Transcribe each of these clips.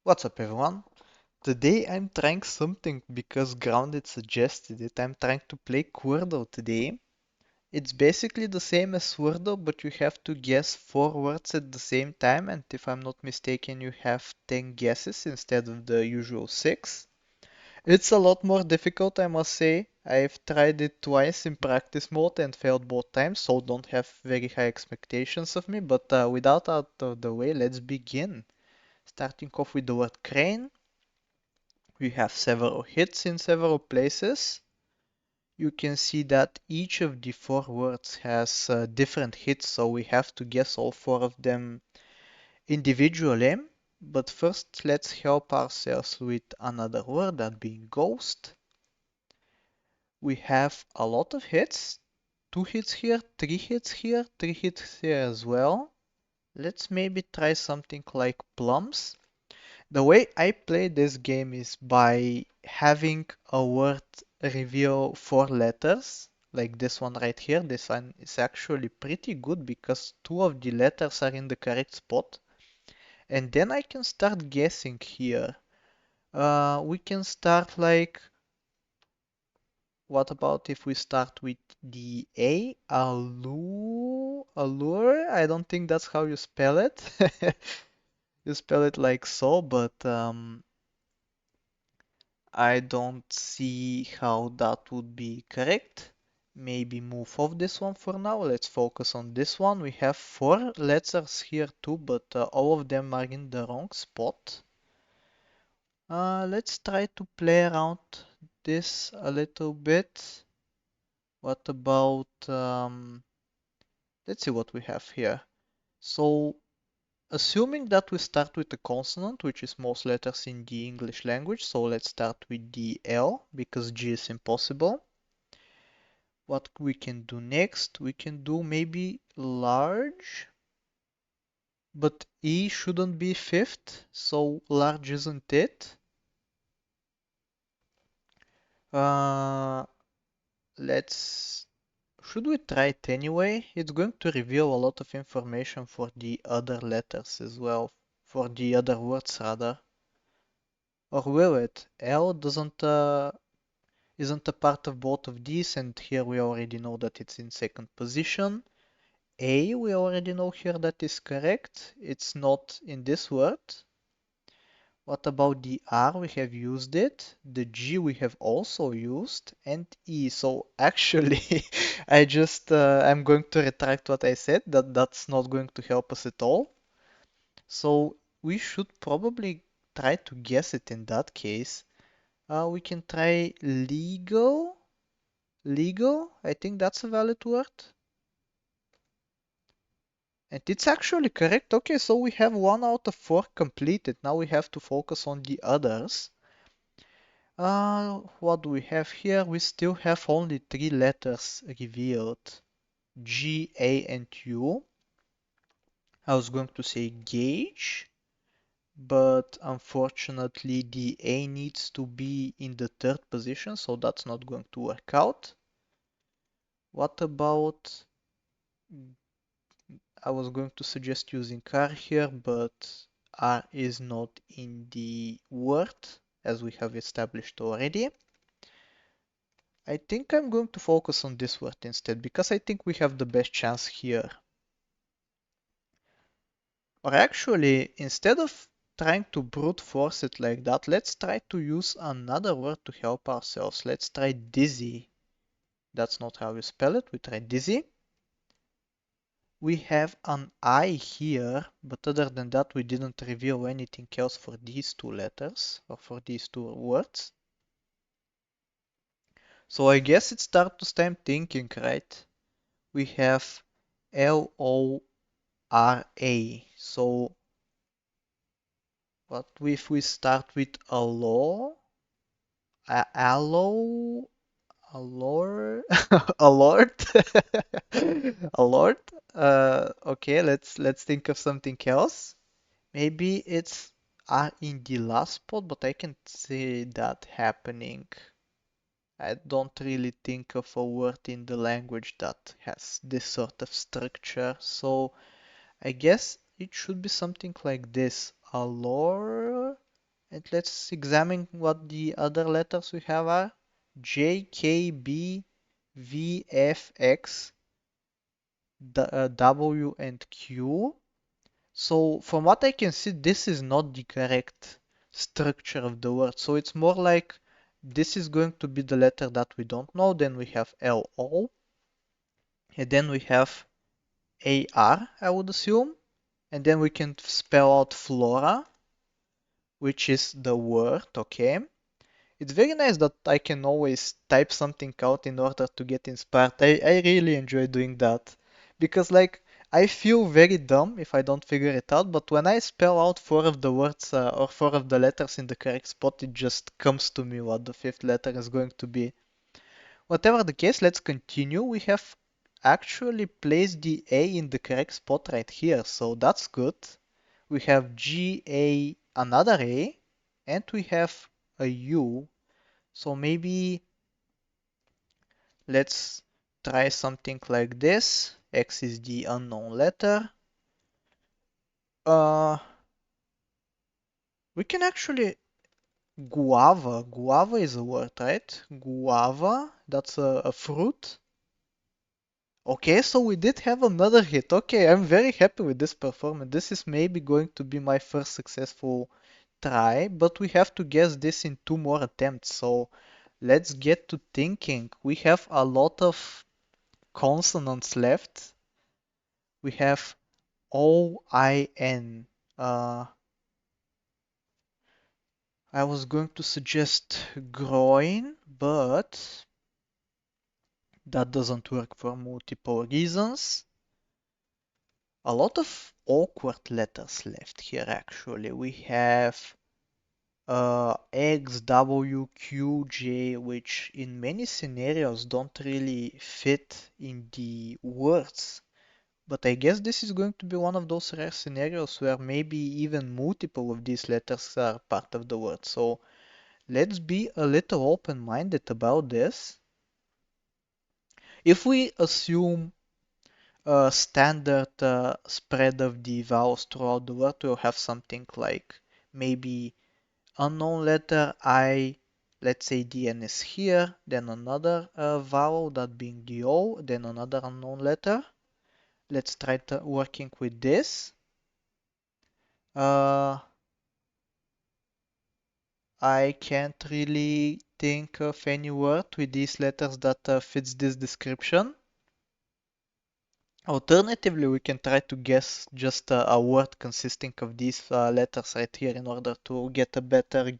What's up, everyone? Today I'm trying something because Grounded suggested it. I'm trying to play Quordle today. It's basically the same as Wordle, but you have to guess four words at the same time, and if I'm not mistaken, you have 10 guesses instead of the usual 6. It's a lot more difficult, I must say. I've tried it twice in practice mode and failed both times, so don't have very high expectations of me, but without out of the way, let's begin. Starting off with the word crane. We have several hits in several places. You can see that each of the four words has different hits, so we have to guess all four of them individually. But first, let's help ourselves with another word, that being ghost. We have a lot of hits. Two hits here, three hits here as well. Let's maybe try something like plums. The way I play this game is by having a word reveal four letters, like this one right here. This one is actually pretty good because two of the letters are in the correct spot. And then I can start guessing here. We can start like, what about if we start with the A? Allure? I don't think that's how you spell it. You spell it like so, but I don't see how that would be correct. Maybe move off this one for now. Let's focus on this one. We have four letters here too, but all of them are in the wrong spot. Let's try to play around this a little bit. What about, let's see what we have here. So, assuming that we start with a consonant, which is most letters in the English language, so let's start with the L, because G is impossible. What we can do next, we can do maybe large, but E shouldn't be fifth, so large isn't it. Uh, let's, should we try it anyway? It's going to reveal a lot of information for the other letters as well, for the other words rather. Or will it? L doesn't, isn't a part of both of these, and here we already know that it's in second position. A, we already know here that is correct. It's not in this word. What about the R? We have used it. The G we have also used. And E. So actually, I'm going to retract what I said. That's not going to help us at all. So we should probably try to guess it in that case. We can try legal. Legal? I think that's a valid word. And it's actually correct. Okay, so we have one out of four completed. Now we have to focus on the others. What do we have here? We still have only three letters revealed. G, A, and U. I was going to say gauge, but unfortunately the A needs to be in the third position, so that's not going to work out. What about I was going to suggest using car here, but R is not in the word, as we have established already. I think I'm going to focus on this word instead, because I think we have the best chance here. Or actually, instead of trying to brute force it like that, let's try to use another word to help ourselves. Let's try dizzy. That's not how you spell it. We try dizzy. We have an I here, but other than that, we didn't reveal anything else for these two letters or for these two words. So I guess it starts to time thinking, right? We have Lora. So what if we start with allo, allo, allure, alert, alert? Okay, let's think of something else. Maybe it's in the last spot, but I can see that happening. I don't really think of a word in the language that has this sort of structure, so I guess it should be something like this. Allure, And let's examine what the other letters we have are. J, K, B, V, F, X, W, and Q. So from what I can see, this is not the correct structure of the word. So it's more like this is going to be the letter that we don't know. Then we have L, O, and then we have A, R, I would assume. And then we can spell out flora, which is the word, okay? It's very nice that I can always type something out in order to get inspired. I really enjoy doing that. Because, like, I feel very dumb if I don't figure it out, but when I spell out four of the words or four of the letters in the correct spot, it just comes to me what the fifth letter is going to be. Whatever the case, let's continue. We have actually placed the A in the correct spot right here, so that's good. We have G, A, another A, and we have a U. So maybe let's try something like this. X is the unknown letter. Uh, we can actually guava. Guava is a word, right? Guava, that's a fruit. Okay, so we did have another hit. Okay, I'm very happy with this performance. This is maybe going to be my first successful try, but we have to guess this in two more attempts. So let's get to thinking. We have a lot of consonants left. We have O-I-N. I was going to suggest groin, but that doesn't work for multiple reasons. A lot of awkward letters left here actually. We have X, W, Q, J, which in many scenarios don't really fit in the words. But I guess this is going to be one of those rare scenarios where maybe even multiple of these letters are part of the word. So let's be a little open-minded about this. If we assume a standard spread of the vowels throughout the word, we'll have something like maybe unknown letter I, let's say the N is here, then another vowel, that being the O, then another unknown letter. Let's try working with this. I can't really think of any word with these letters that fits this description. Alternatively, we can try to guess just a word consisting of these letters right here in order to get a better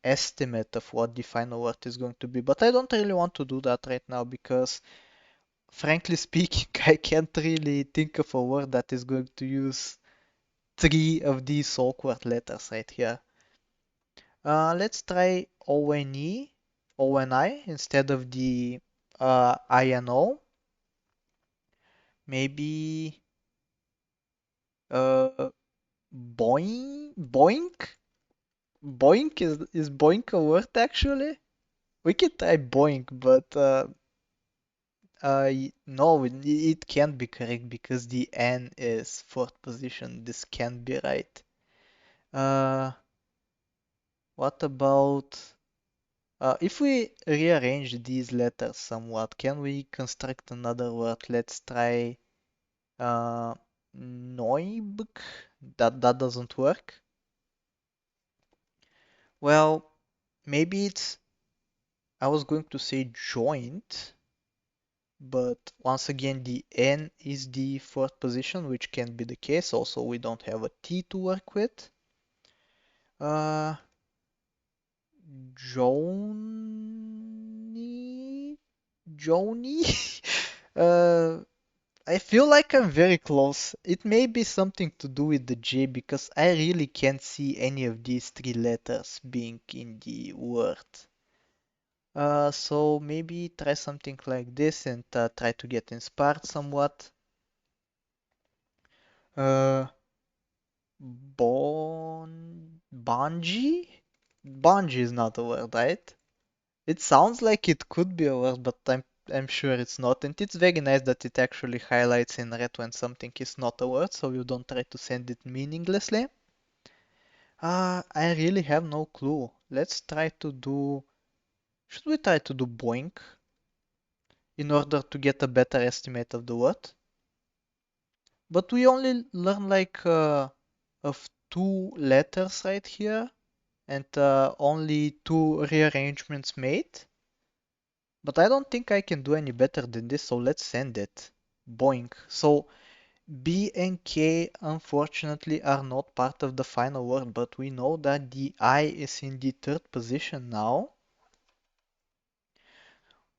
estimate of what the final word is going to be. But I don't really want to do that right now because, frankly speaking, I can't really think of a word that is going to use three of these awkward letters right here. Let's try O-N-E, O-N-I instead of the I-N-O. Maybe uh, boink? Boink is boink a word actually? We can try boink, but no, it can't be correct because the N is fourth position. This can't be right. Uh, what about if we rearrange these letters somewhat, can we construct another word? Let's try Neubk. That doesn't work. Well, maybe it's I was going to say joint, but once again the N is the fourth position, which can be the case. Also, we don't have a T to work with. Uh, Joni, Joni. uh, I feel like I'm very close. It may be something to do with the J because I really can't see any of these three letters being in the word. So maybe try something like this and try to get inspired somewhat. Uh, Bungee? Bungee is not a word, right? It sounds like it could be a word, but I'm sure it's not. And it's very nice that it actually highlights in red when something is not a word, so you don't try to send it meaninglessly. I really have no clue. Let's try to do. Should we try to do boink in order to get a better estimate of the word? But we only learn like of two letters right here and only two rearrangements made. But I don't think I can do any better than this, so let's send it. Boink. So B and K unfortunately are not part of the final word, but we know that the I is in the third position now.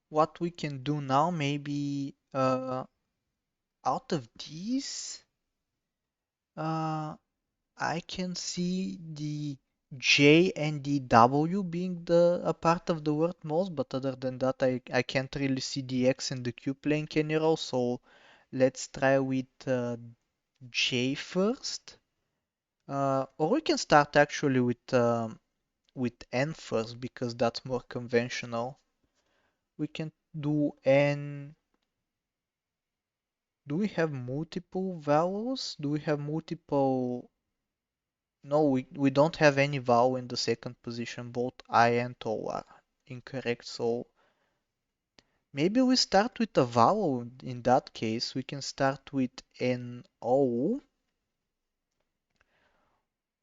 What we can do now, maybe out of these, uh, I can see the J and the W being a part of the word most, but other than that, I can't really see the X and the Q playing any role. So let's try with J first. Or we can start actually with N first because that's more conventional. We can do N. Do we have multiple vowels? Do we have multiple? No, we don't have any vowel in the second position. Both I and O are incorrect. So maybe we start with a vowel in that case. We can start with N O.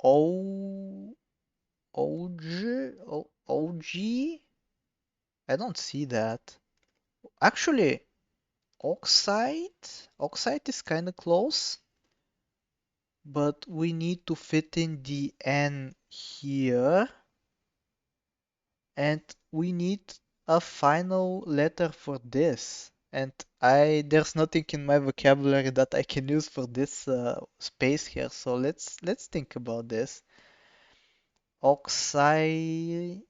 O O G O G. I don't see that. Actually, oxide. Oxide is kind of close, but we need to fit in the N here. And we need a final letter for this. And there's nothing in my vocabulary that I can use for this space here. So let's think about this. Oxide.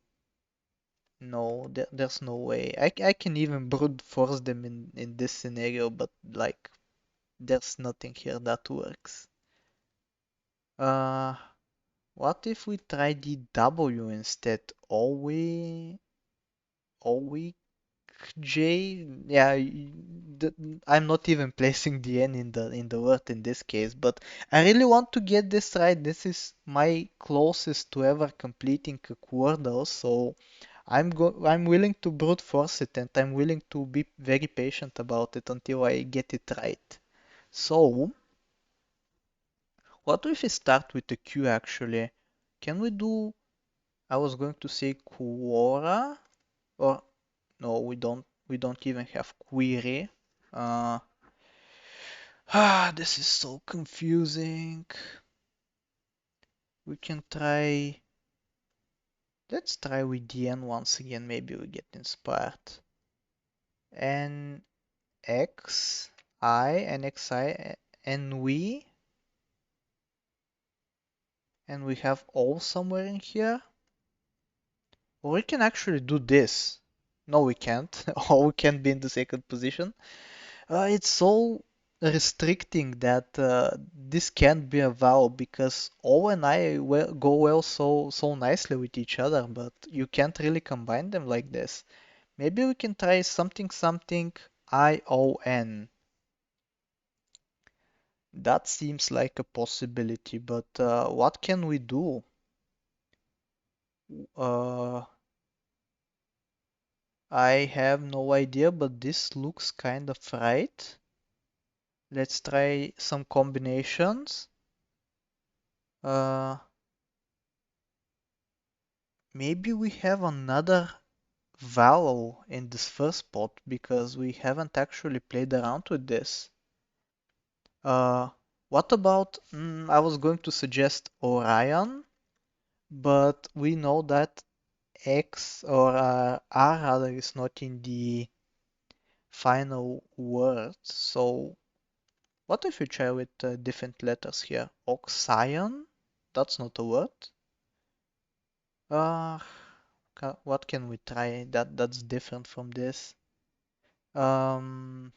No, there's no way. I can even brute force them in this scenario, but like there's nothing here that works. Uh, what if we try the W instead? Always J, yeah, I'm not even placing the N in the word in this case, but I really want to get this right. This is my closest to ever completing a Quordle, so I'm willing to brute force it, and I'm willing to be very patient about it until I get it right. So, what if we start with the Q actually? Can we do, I was going to say Quora, or no, we don't even have query. Uh, this is so confusing. We can try. Let's try with the N once again. Maybe we get inspired. N X I N X I N we, and we have all somewhere in here. Or we can actually do this. No, we can't. Or we can't be in the second position. It's so restricting that this can't be a vowel because O and I go well so nicely with each other, but you can't really combine them like this. Maybe we can try something something ION. That seems like a possibility, but what can we do? Uh, I have no idea, but this looks kind of right. Let's try some combinations. Uh, Maybe we have another vowel in this first spot because we haven't actually played around with this. Uh, what about, I was going to suggest Orion, but we know that X or R rather is not in the final word. So what if we try with different letters here? Oxion? That's not a word. Uh, what can we try that's different from this? Um,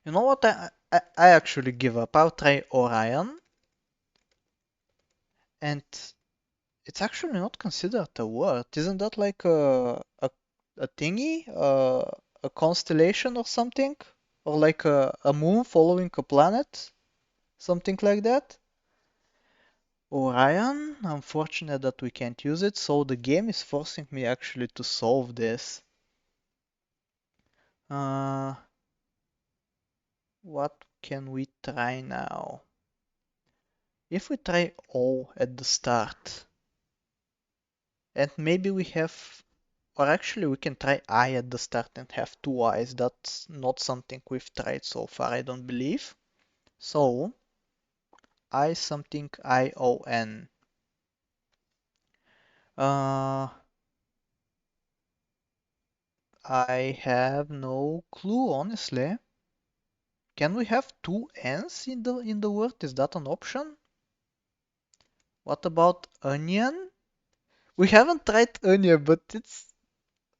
you know what? I actually give up. I'll try Orion, and it's actually not considered a word. Isn't that like a thingy, a constellation or something, or like a moon following a planet, something like that? Orion, unfortunate that we can't use it, so the game is forcing me actually to solve this. Uh, what can we try now? If we try O at the start, and maybe we have, or actually we can try I at the start and have two I's. That's not something we've tried so far, I don't believe. So, I something I-O-N. Uh, I have no clue, honestly. Can we have two N's in the word? Is that an option? What about onion? We haven't tried onion, but it's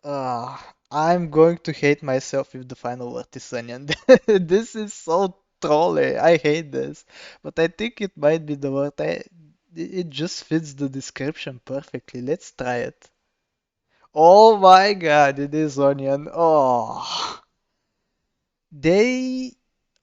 I'm going to hate myself if the final word is onion. This is so trolly. I hate this. But I think it might be the word. It just fits the description perfectly. Let's try it. Oh my god, it is onion. Oh. They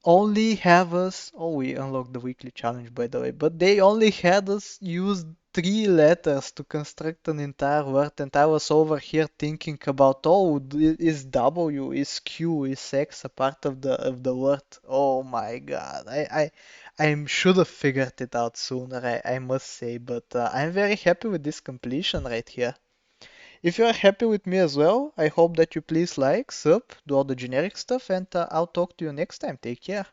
only have us. Oh, we unlocked the weekly challenge, by the way. But they only had us use three letters to construct an entire word, and I was over here thinking about, oh, is W, is Q, is X a part of the word? Oh my God, I should have figured it out sooner. I must say, but I'm very happy with this completion right here. If you are happy with me as well, I hope that you please like, sub, do all the generic stuff, and I'll talk to you next time. Take care.